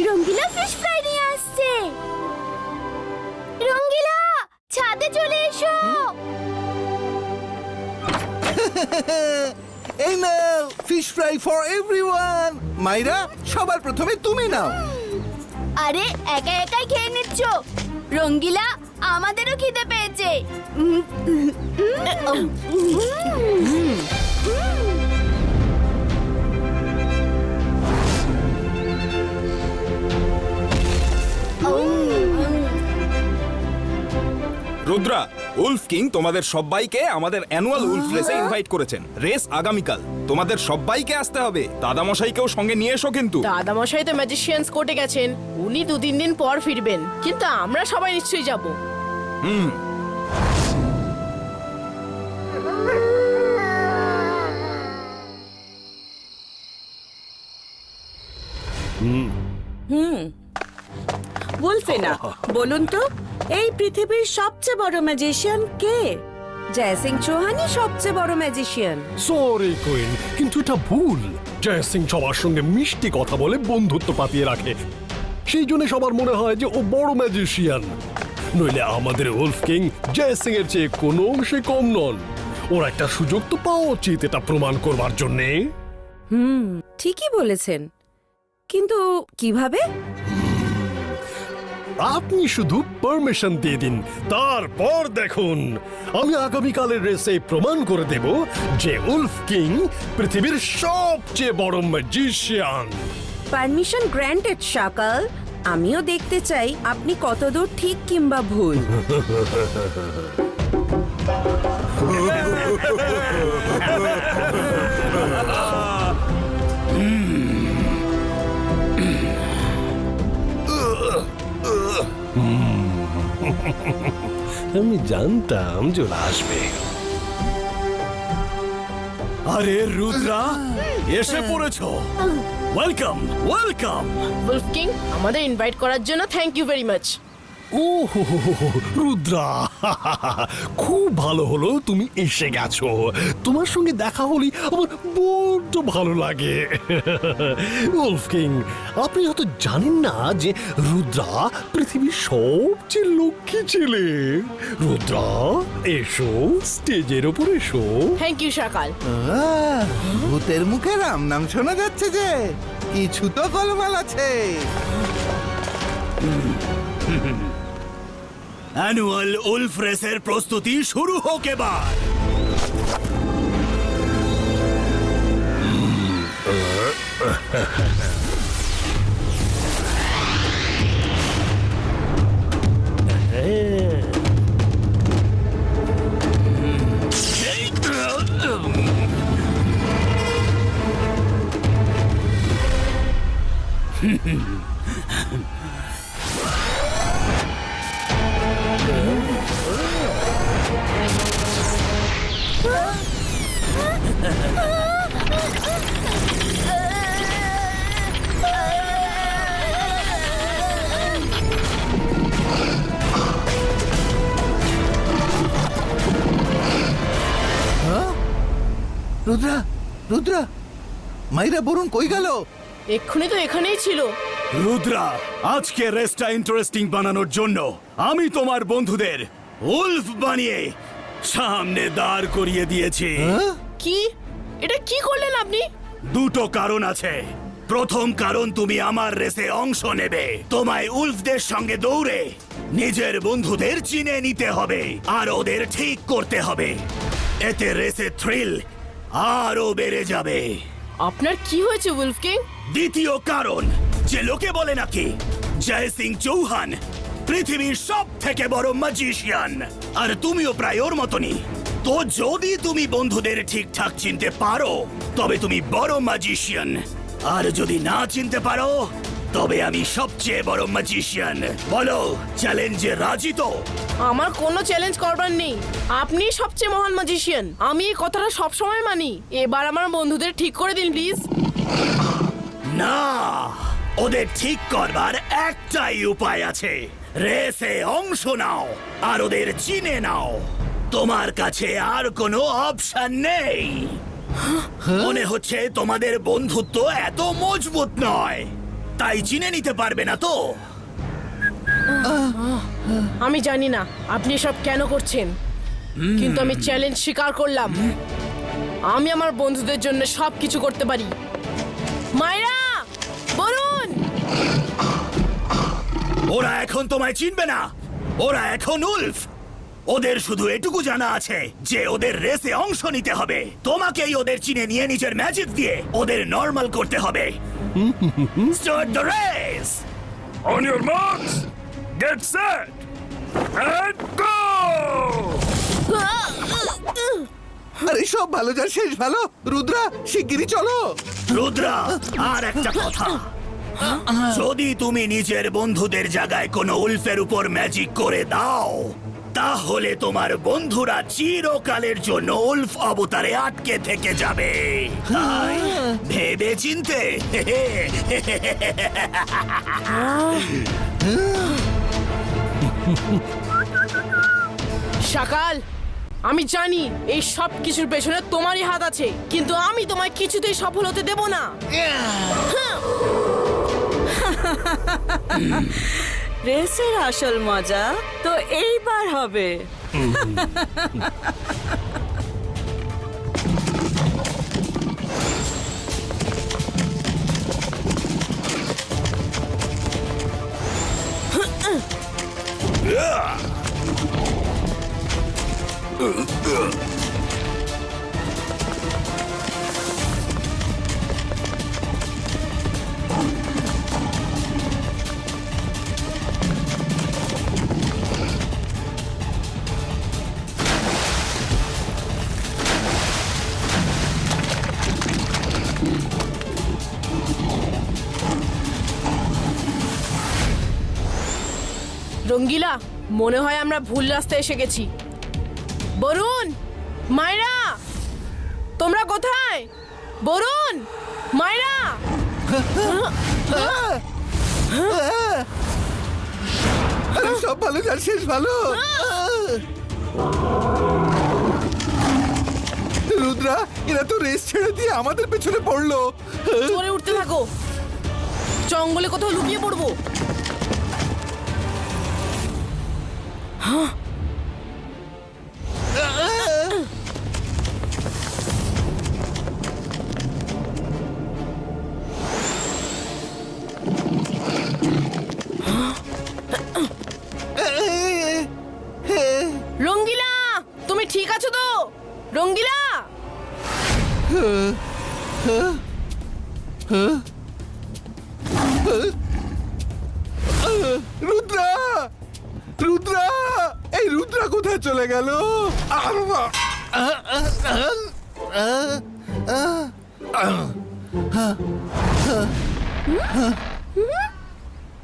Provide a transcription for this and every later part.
রঙ্গিলা fish fry নিয়ে আসছে। রঙ্গিলা, ছাদে চলে এসো। এই নাও ফিশ ফ্রাই ফর এভরিওয়ান। মাইরা, সবার প্রথমে তুমি নাও। আরে একা একাই খেয়ে নিচ্ছ। রঙ্গিলা, আমাদেরও খিদে পেয়েছে। রুদ্রা, উলফ কিং তোমাদের সবাইকে আমাদের অ্যানুয়াল উলফ রেসে ইনভাইট করেছেন। রেস আগামীকাল, তোমাদের সবাইকে আসতে হবে। দাদামশাইকেও সঙ্গে নিয়ে এসো কিন্তু। দাদামশাই তো ম্যাজিশিয়ানস কোর্টে গেছেন, উনি 2-3 দিন পর ফিরবেন, কিন্তু আমরা সবাই নিশ্চয়ই যাব। উলফিনা, বলুন তো এই পৃথিবীর সবচেয়ে বড় ম্যাজিশিয়ান কে? জয় সিং চৌহানই সবচেয়ে বড় ম্যাজিশিয়ান। সরি কুইন, কিন্তু এটা ভুল। জয় সিং সবার সঙ্গে মিষ্টি কথা বলে বন্ধুত্ব পাতিয়ে রাখে, সেই জন্য সবার মনে হয় যে ও বড় ম্যাজিশিয়ান। নইলে আমাদের উলফ কিং জয় সিং এর চেয়ে কোনো অংশে কম নন। ওর একটা সুযোগ তো পাওয়া উচিত এটা প্রমাণ করবার জন্যে। ঠিকই বলেছেন, কিন্তু কিভাবে? আপনি শুধু পারমিশন দিয়ে দিন, তারপর দেখুন আমি আগামীকালের রেসে প্রমাণ করে দেব যে উলফ কিং পৃথিবীর সবচেয়ে বড় ম্যাজিশিয়ান। পারমিশন গ্র্যান্টেড শাকাল। আমিও দেখতে চাই আপনি কতদূর ঠিক কিংবা ভুল। আমি জানতাম চলে আসবে। আরে রুদ্রা, এসে পড়েছো। Welcome welcome. উলফ কিং, আমাদের ইনভাইট করার জন্য থ্যাংক ইউ ভেরি মাচ। ও রুদ্রা, খুব ভালো হলো তুমি এসে গেছো। তোমার সঙ্গে দেখা হলে আমার বড্ড ভালো লাগে। উলফ কিং, আপনি হয়তো জানেন না যে রুদ্রা পৃথিবীর সবচেয়ে লক্ষ্মী ছেলে। রুদ্রা, এসো, স্টেজের ওপর এসো। Thank you Shakal. ভূতের মুখে রাম নাম শোনা যাচ্ছে যে কিছু তো গোলমাল আছে। অ্যানুয়াল উলফ রেসের প্রস্তুতি শুরু হোক এবার। রুদ্রা, রুদ্রা, মাইরা বরুণ কই গেল? এক্ষুনি তো এখানেই ছিল। রুদ্রা, আজকে রেসটা ইন্টারেস্টিং বানানোর জন্য আমি তোমার বন্ধুদের উলফ বানিয়ে সামনে দাঁড় করিয়ে দিয়েছি। কি? এটা কি করলেন আপনি? দুটো কারণ আছে। প্রথম কারণ, তুমি আমার রেসে অংশ নেবে। তোমায় উলফদের সঙ্গে দৌড়ে নিজের বন্ধুদের চিনে নিতে হবে আর ওদের ঠিক করতে হবে। এতে রেসে থ্রিল আরো বেড়ে যাবে। আপনার কি হয়েছে উলফ কিং? দ্বিতীয় কারণ, যে লোকে বলে নাকি জয় সিং চৌহান পৃথিবীর সব থেকে বড় ম্যাজিশিয়ান, আর তুমিও প্রায় ওর মতনই। তো যদি তুমি বন্ধুদের ঠিকঠাক চিনতে পারো তবে তুমি বড় ম্যাজিশিয়ান। আর যদি না চিনতে পারো তবে আমি সবচেয়ে বড় ম্যাজিশিয়ান। বলো, চ্যালেঞ্জে রাজি তো? আমার কোনো চ্যালেঞ্জ করবার নেই, আপনি সবচেয়ে মহান ম্যাজিশিয়ান। আমি এই কথাটা সব সময় মানি। এবার আমার বন্ধুদের ঠিক করে দিন প্লিজ। না, ওদের ঠিক করবার একটাই উপায় আছে। রেসে অংশ নাও আর ওদের চিনে নাও। তোমার কাছে আর কোনো অপশন নেই। মনে হচ্ছে তোমাদের বন্ধুত্ব এত মজবুত নয়, তাই চিনে নিতে পারবে না তো? আমি জানি না আপনি সব কেন করছেন, কিন্তু আমি চ্যালেঞ্জ স্বীকার করলাম। আমি আমার বন্ধুদের জন্য সব কিছু করতে পারি। মায়েরা, বলুন। ওরা এখন তোমায় চিনবে না। ওরা এখন উলফ। ওদের শুধু এটুকু জানা আছে যে ওদের রেসে অংশ নিতে হবে। তোমাকেই ওদের চিনে নিয়ে নিজের ম্যাজিক দিয়ে ওদের নরমাল করতে হবে। Start the race. On your marks, get set and go. আরে সব ভালো যার শেষ ভালো। রুদ্রা, শিগগিরই চলো। রুদ্রা, আর একটা কথা। যদি তুমি নিজের বন্ধুদের জায়গায় কোনো উলফের উপর ম্যাজিক করে দাও, তাহলে তোমার বন্ধুরা চিরকালের জন্য উলফ অবতারে আটকে থেকে যাবে। তাই ভেবে চিনতে। সকাল, আমি জানি এই সব কিছুর পেছনে তোমারই হাত আছে, কিন্তু আমি তোমায় কিছুতেই সফল হতে দেব না। রেসের আসল মজা তো এইবার হবে। রঙ্গিলা, মনে হয় আমরা ভুল রাস্তায় এসে গেছি। বরুণ, মায়েরা, তোমরা কোথায়? বরুণ, মায়েরা। আরে সব ভালো যার শেষ ভালো। রুদ্রা, এরা তো রেস ছেড়ে দিয়ে আমাদের পেছনে পড়লো। চলে উঠতে থাকো, জঙ্গলে কোথাও লুকিয়ে পড়বো। রঙ্গিলা, তুমি ঠিক আছো তো? রঙ্গিলা, রুদ্রা, রুদ্রা, এই রুদ্রা কোথায় চলে গেল?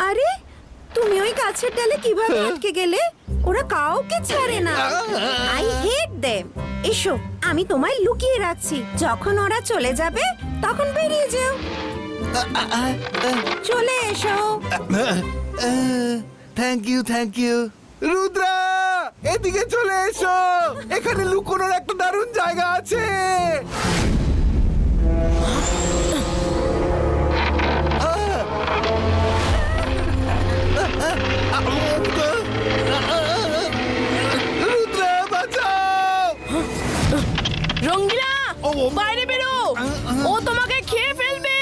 আরে তুমি ওই গাছের ডালে কিভাবে আটকে গেলে? ওরা কাউকে ছাড়ে না। I hate them. এসো, আমি তোমায় লুকিয়ে রাখছি। যখন ওরা চলে যাবে তখন বেরিয়ে যাও। চলে এসো। Thank you, thank you. Rudra, এদিকে চলে এসো। এখানে লুকোনোর একটা দারুণ জায়গা আছে। রুদ্রা, বাঁচাও। রঙ্গিলা, বাইরে বেরো, ও তোমাকে খেয়ে ফেলবে।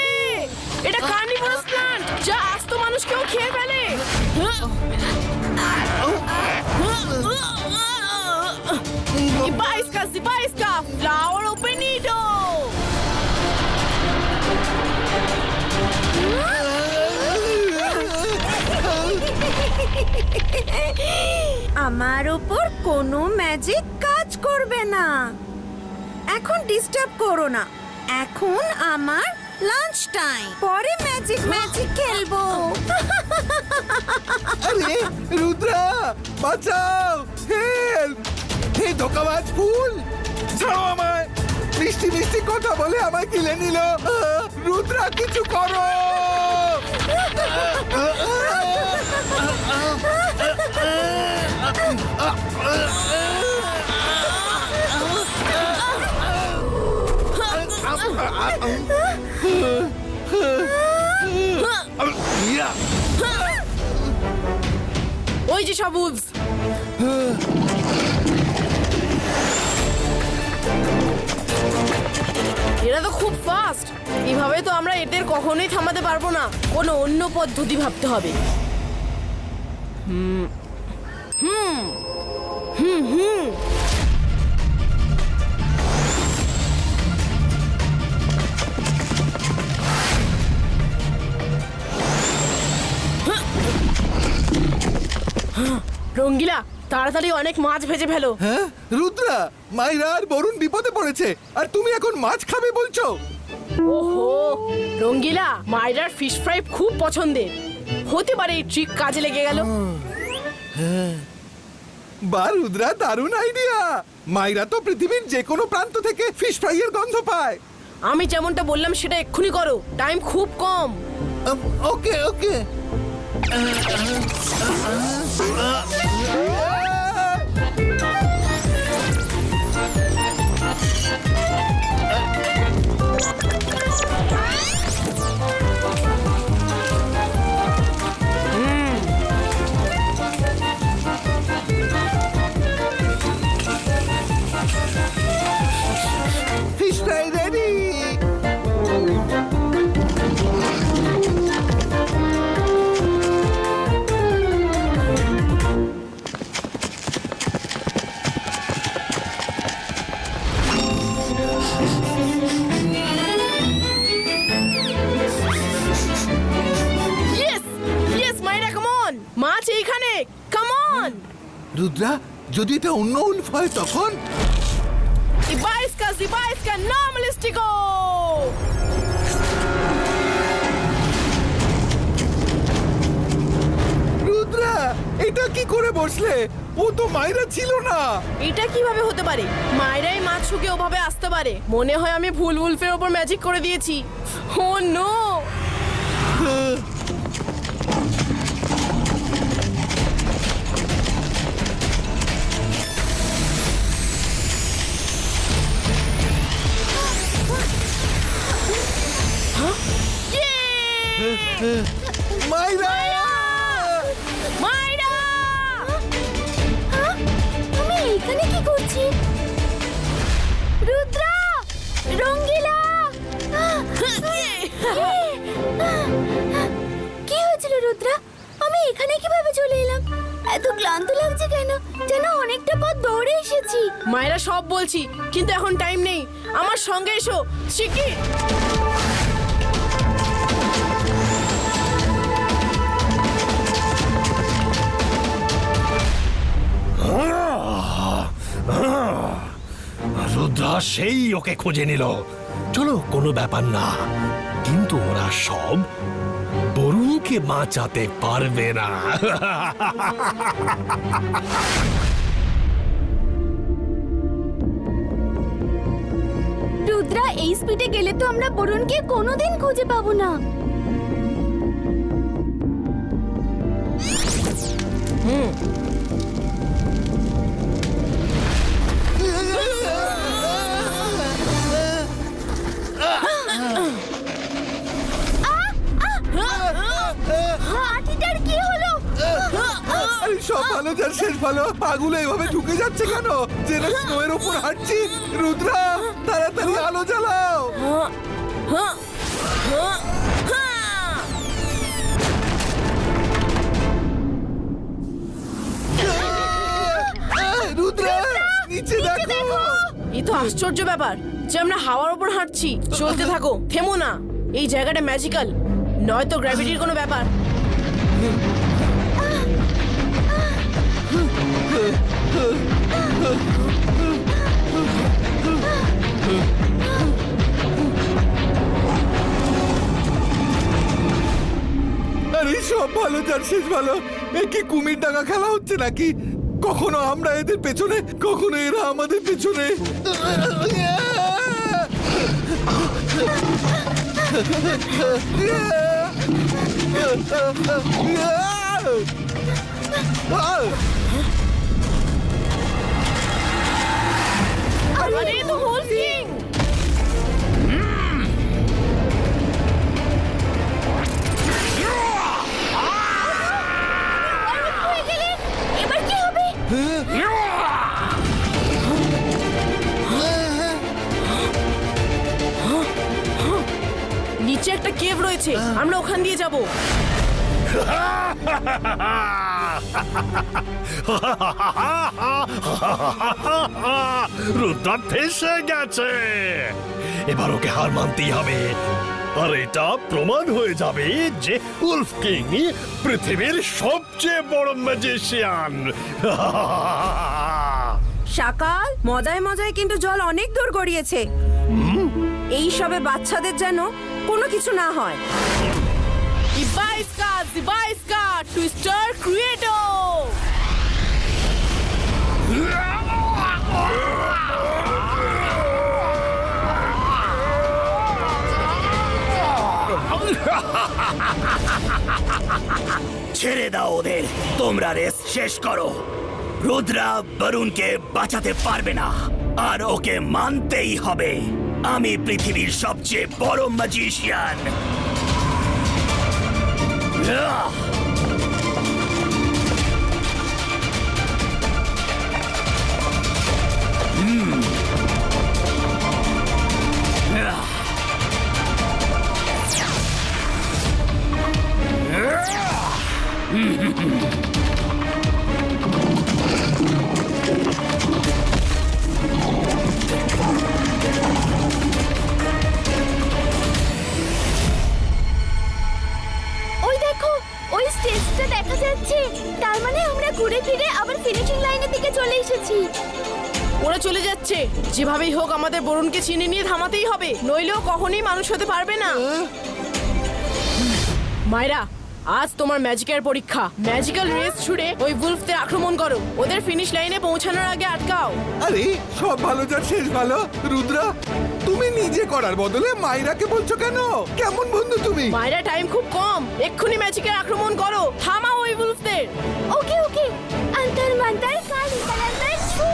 এটা কার্নিভোরাস প্ল্যান্ট যা আস্ত মানুষকেও খেয়ে ফেলে। Zibaisca, flower openito. আমার উপর কোনো ম্যাজিক কাজ করবে না। এখন ডিস্টার্ব করো না। এখন আমার লাঞ্চ টাইম, পরে ম্যাজিক খেলবো। আরে রুদ্রা, বাঁচাও, হেল্প! হে ধোকাবাজ ফুল, ছাড়ো আমায়! মিষ্টি মিষ্টি কথা বলে আমায় গিলে নিল। রুদ্রা, কিছু করো! ওই যে সব উলফস। এরা তো খুব ফাস্ট। এভাবে তো আমরা এদের কখনোই থামাতে পারবো না। কোনো অন্য পদ্ধতি ভাবতে হবে। হুম হুম হুম হুম রঙ্গিলা, তাড়াতাড়ি অনেক মাছ ভেজে ফেলো। হ্যাঁ রুদ্রা, মাইরা আর বরুণ বিপদে পড়েছে, আর তুমি এখন মাছ খাবে বলছো? ওহো রঙ্গিলা, মায়রার ফিশ ফ্রাই খুব পছন্দের। হতে পারে এই ট্রিক কাজে লেগে গেল। বা রুদ্রা, দারুণ আইডিয়া! মাইরা তো পৃথিবীর যে কোনো প্রান্ত থেকে ফিশ ফ্রাইয়ের গন্ধ পায়। আমি যেমনটা বললাম সেটা এক্ষুনি করো, টাইম খুব কম। Okay okay. Fish fry ready. Yes yes Myra, come on. মাছ এইখানে, কাম অন। রুদ্রা, যদি এটা অন্য উল্ফ হয় তখন? Zibaisca, normalistico! রুদ্রা, এটা কি করে বসলে? ও তো মাইরা ছিল না। এটা কিভাবে হতে পারে? মায়রাই মাছ শুকে ওভাবে আসতে পারে? মনে হয় আমি ভুল উলফের ওপর ম্যাজিক করে দিয়েছি। ও নো! মাইরা! মায়রা! আমি এখানে কি করছি? রুদ্রা, রঙ্গিলা! কি হয়েছিল রুদ্রা? আমি এখানে কিভাবে চলে এলাম? এত ক্লান্ত লাগছে কেন? যেন অনেকটা পথ দৌড়ে এসেছি। মায়রা, সব বলছি, কিন্তু এখন টাইম নেই। আমার সঙ্গে এসো, শিগগির। রুদ্রা সেই ওকে খুঁজে নিল। চলো, কোনো ব্যাপার না, কিন্তু ওরা সব বরুণকে বাঁচাতে পারবে না। রুদ্রা, এই স্পিডে গেলে তো আমরা বরুণকে কোনোদিন খুঁজে পাবো না। হাতিটার কি হলো? আরে সব ভালো যার শেষ ভালো। পাগুলো এভাবে ঢুকে যাচ্ছে কেন? যেন স্নোয়ের ওপর হাঁটছি। রুদ্রা, তাড়াতাড়ি আলো জ্বালাও। রুদ্রা, নিচে দেখো। এই তো আশ্চর্য ব্যাপার যে আমরা হাওয়ার উপর হাঁটছি। চলতে থাকো, থেমো না। এই জায়গাটা ম্যাজিক্যাল, নয়তো গ্র্যাভিটির কোনো ব্যাপার। সব ভালো যার শেষ ভালো। এ কি কুমির ডাকা খেলা হচ্ছে নাকি? কখনো আমরা এদের পেছনে, কখনো এরা আমাদের পেছনে। আরে তো হোল কিং! হয়ে গেলে এবার কি হবে? নিচে একটা কেভ রয়েছে, আমরা ওখান দিয়ে যাব। রুদ্রা ফেসে গেছে, এবার ওকে হার মানতেই হবে। আর এটা প্রমাণ হয়ে যাবে যে উলফ কিং পৃথিবীর সবচেয়ে বড় ম্যাজিশিয়ান। সকাল মজায় মজায় কিন্তু জল অনেক দূর গড়িয়েছে। এই সবে বাচ্চাদের যেন কোনো কিছু না হয়। Ibaiska, Twister Creator! ছেড়ে দাও ওদের, তোমরা রেস শেষ করো। রুদ্রা বরুণকে বাঁচাতে পারবে না, আর ওকে মানতেই হবে। আমি পৃথিবীর সবচেয়ে বড় ম্যাজিশিয়ান। ওই দেখো, ওই স্টেজটা দেখা যাচ্ছে। তার মানে আমরা ঘুরে ফিরে আবার ফিনিশিং লাইনের দিকে চলে এসেছি। ওরা চলে যাচ্ছে। যেভাবেই হোক আমাদের বরুণকে চিনে নিয়ে থামাতেই হবে, নইলেও কখনোই মানুষ হতে পারবে না। মায়রা, আজ তোমার ম্যাজিকের পরীক্ষা। ম্যাজিক্যাল রেস ছুড়ে ওই উলফদের আক্রমণ করো, ওদের ফিনিশ লাইনে পৌঁছানোর আগে আটকাও। আরে সব ভালো যার শেষ ভালো। রুদ্রা, তুমি নিজে করার বদলে মাইরাকে বলছো কেন? কেমন বন্ধু তুমি? মায়রা, টাইম খুব কম, এক্ষুনি ম্যাজিকের আক্রমণ করো, থামাও ওই উলফদের। ওকে ওকে, অন্তর মন্তর কালি কালান্তর ছু।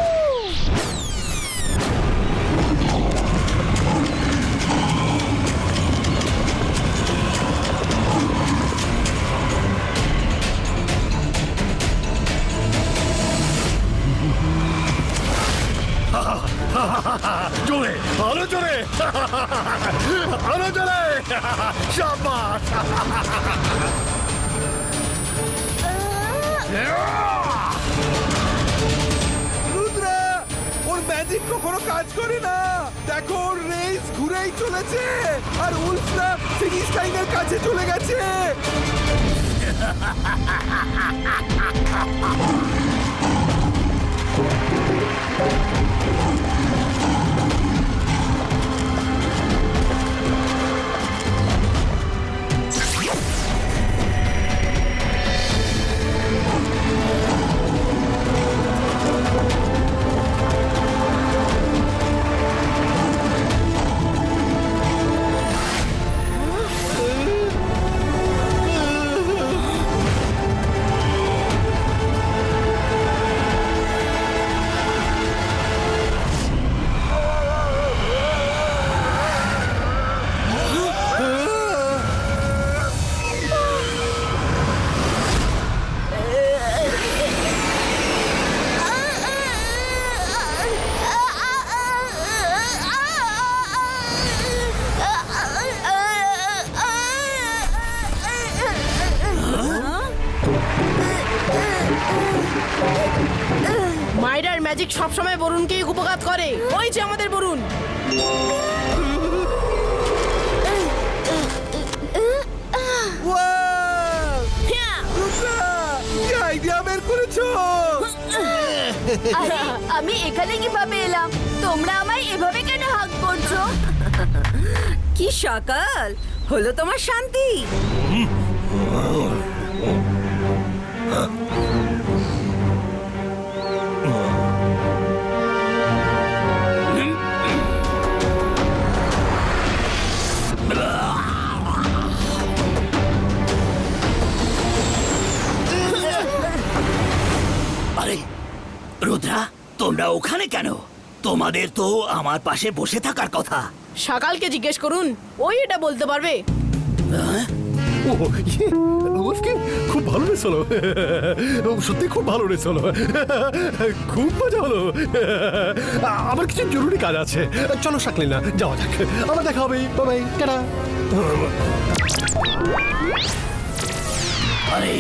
জোরে, আরো জোরে, আরো জোরে, শাবাশ! রুদ্রা, ওর ম্যাজিক কখনো কাজ করে না। দেখো, ওর রেস ঘুরেই চলেছে, আর উলফরা ফিনিশ লাইনের কাছে চলে গেছে। মায়রার ম্যাজিক সবসময় বরুণকেই উপঘাত করে। ওই যে আমাদের বরুণ। ওয়াও! রুদ্রা, কি আইডিয়া বের করেছো? আরে আমি এখানে কিভাবে এলাম? তোমরা আমায় এভাবে কেন হাক করছো? কি সকাল, হলো তোমার শান্তি? আরে রুদ্রা, তোমরা ওখানে কেন? তোমাদের তো আমার পাশে বসে থাকার কথা। সকালকে জিজ্ঞেস করুন, ওই এটা বলতে পারবে। ও উলফ কিং, খুব ভালো রেস হলো। সত্যি খুব ভালো রেস হলো। খুব মজা হলো। আমার কিছু জরুরি কাজ আছে, চলো শাকলিনা যাওয়া যাক। আবার দেখা হবে, বাই টাটা। আরে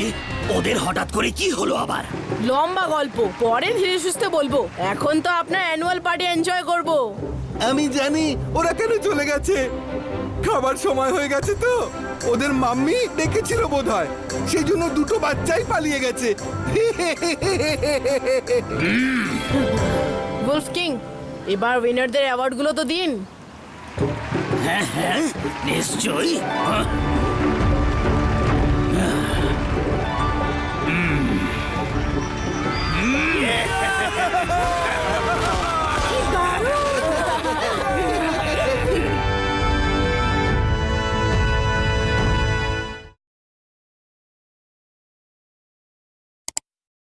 ওদের হঠাৎ করে কি হলো আবার? লম্বা গল্প, পরে ধীরে সুস্থে বলবো। এখন তো আপনার অ্যানুয়াল পার্টি এনজয় করব। আমি জানি ওরা কেন চলে গেছে। খাবার সময় হয়ে গেছে তো, ওদের মাম্মি ডেকেছিল বোধহয়, সেই জন্য দুটো বাচ্চাই পালিয়ে গেছে। উলফ কিং, এবার উইনারদের অ্যাওয়ার্ডগুলো তো দিন। হ্যাঁ হ্যাঁ, নিশ্চয়ই।